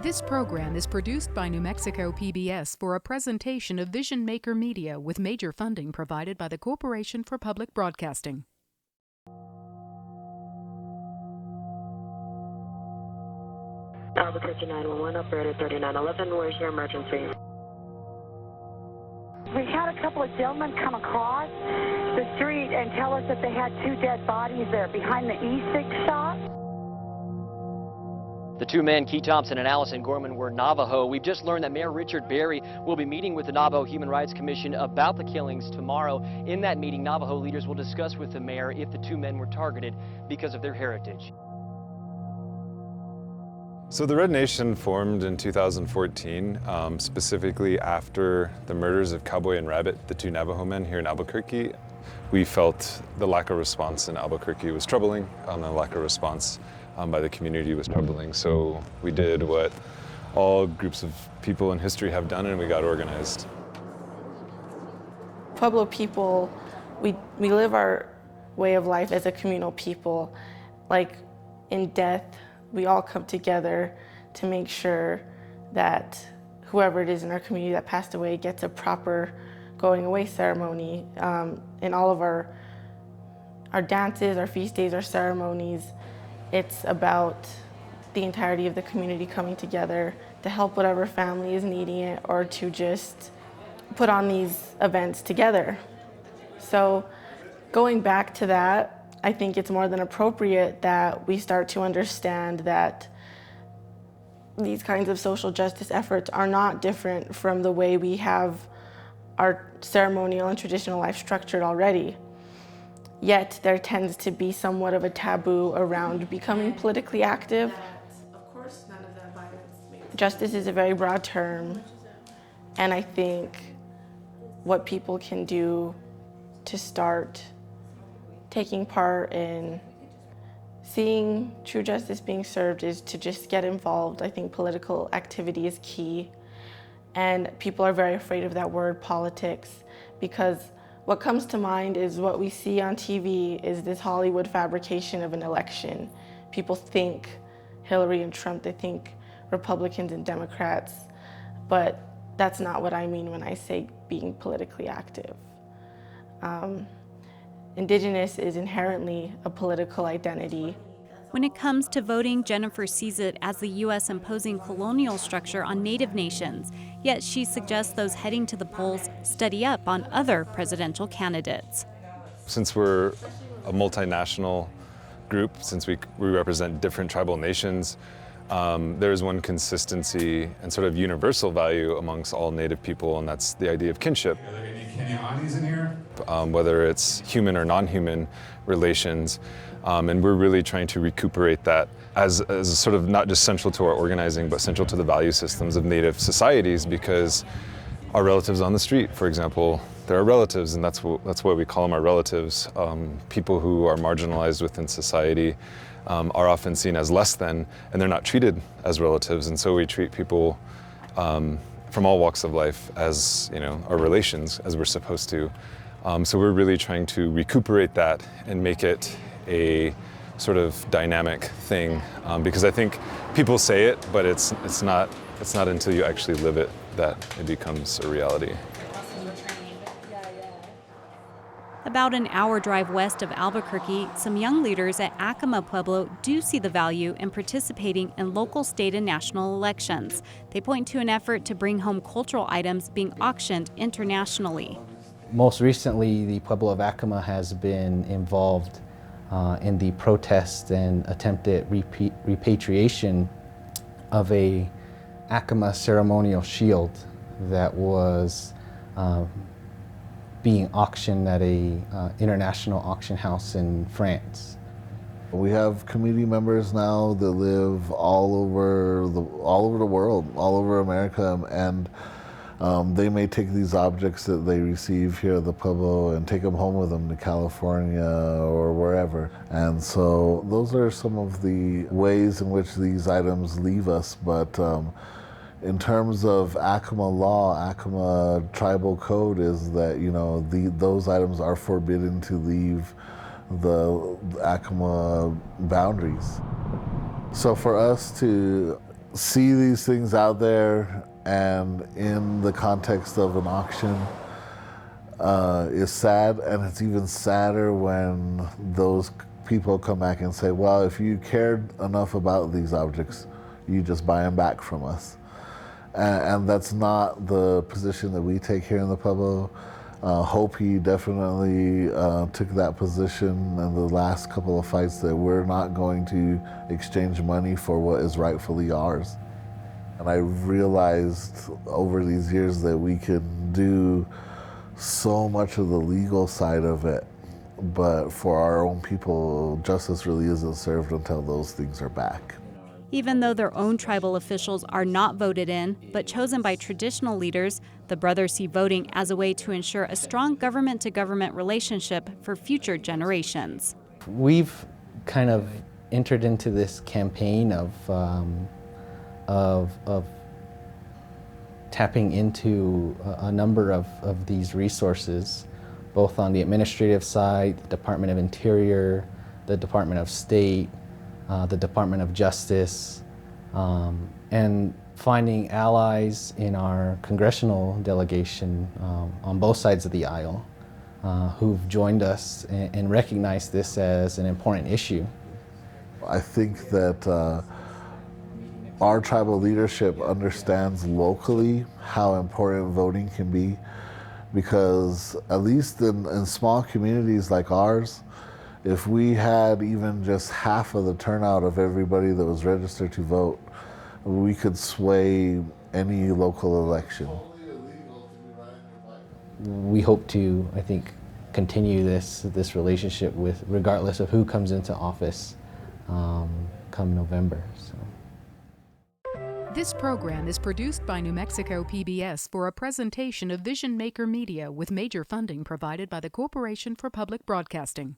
This program is produced by New Mexico PBS for a presentation of Vision Maker Media with major funding provided by the Corporation for Public Broadcasting. Albuquerque 911, operator 3911, where's your emergency? We had a couple of gentlemen come across the street and tell us that they had two dead bodies there behind the e-cig shop. The two men, Key Thompson and Allison Gorman, were Navajo. We've just learned that Mayor Richard Berry will be meeting with the Navajo Human Rights Commission about the killings tomorrow. In that meeting, Navajo leaders will discuss with the mayor if the two men were targeted because of their heritage. So the Red Nation formed in 2014, specifically after the murders of Cowboy and Rabbit, the two Navajo men here in Albuquerque. We felt the lack of response in Albuquerque was troubling, and the lack of response by the community was troubling. So we did what all groups of people in history have done, and we got organized. Pueblo people, we live our way of life as a communal people. Like in death, we all come together to make sure that whoever it is in our community that passed away gets a proper going away ceremony. In all of our dances, our feast days, our ceremonies, it's about the entirety of the community coming together to help whatever family is needing it or to just put on these events together. So going back to that, I think it's more than appropriate that we start to understand that these kinds of social justice efforts are not different from the way we have our ceremonial and traditional life structured already. Yet there tends to be somewhat of a taboo around becoming politically active. Of course, none of that violence. Justice is a very broad term, and I think what people can do to start taking part in seeing true justice being served is to just get involved. I think political activity is key, and people are very afraid of that word politics because what comes to mind is what we see on TV is this Hollywood fabrication of an election. People think Hillary and Trump, they think Republicans and Democrats, but that's not what I mean when I say being politically active. Indigenous is inherently a political identity. When it comes to voting, Jennifer sees it as the U.S. imposing colonial structure on Native nations, yet she suggests those heading to the polls study up on other presidential candidates. Since we're a multinational group, since we represent different tribal nations, there is one consistency and sort of universal value amongst all Native people, and that's the idea of kinship. Are there any Kenya'anis in here? Whether it's human or non-human relations. And we're really trying to recuperate that as sort of not just central to our organizing, but central to the value systems of Native societies, because our relatives on the street, for example, they're our relatives, and that's why we call them our relatives. People who are marginalized within society are often seen as less than, and they're not treated as relatives, and so we treat people from all walks of life as, our relations, as we're supposed to. So we're really trying to recuperate that and make it a sort of dynamic thing, because I think people say it, but it's not until you actually live it that it becomes a reality. About an hour drive west of Albuquerque, some young leaders at Acoma Pueblo do see the value in participating in local, state, and national elections. They point to an effort to bring home cultural items being auctioned internationally. Most recently, the Pueblo of Acoma has been involved in the protest and attempted repatriation of a Acoma ceremonial shield that was being auctioned at a international auction house in France. We have community members now that live all over the world, all over America, and they may take these objects that they receive here at the Pueblo and take them home with them to California or wherever. And so those are some of the ways in which these items leave us. But in terms of Acoma law, Acoma tribal code is that, those items are forbidden to leave the Acoma boundaries. So for us to see these things out there and in the context of an auction is sad, and it's even sadder when those people come back and say, well, if you cared enough about these objects, you just buy them back from us. And that's not the position that we take here in the Pueblo. Hopi definitely took that position in the last couple of fights, that we're not going to exchange money for what is rightfully ours. And I realized over these years that we can do so much of the legal side of it, but for our own people, justice really isn't served until those things are back. Even though their own tribal officials are not voted in, but chosen by traditional leaders, the brothers see voting as a way to ensure a strong government-to-government relationship for future generations. We've kind of entered into this campaign of tapping into a number of these resources, both on the administrative side, the Department of Interior, the Department of State, the Department of Justice, and finding allies in our congressional delegation on both sides of the aisle who've joined us and recognized this as an important issue. I think that our tribal leadership understands locally how important voting can be, because at least in small communities like ours, if we had even just half of the turnout of everybody that was registered to vote, we could sway any local election. We hope to, I think, continue this relationship with, regardless of who comes into office come November. So. This program is produced by New Mexico PBS for a presentation of Vision Maker Media with major funding provided by the Corporation for Public Broadcasting.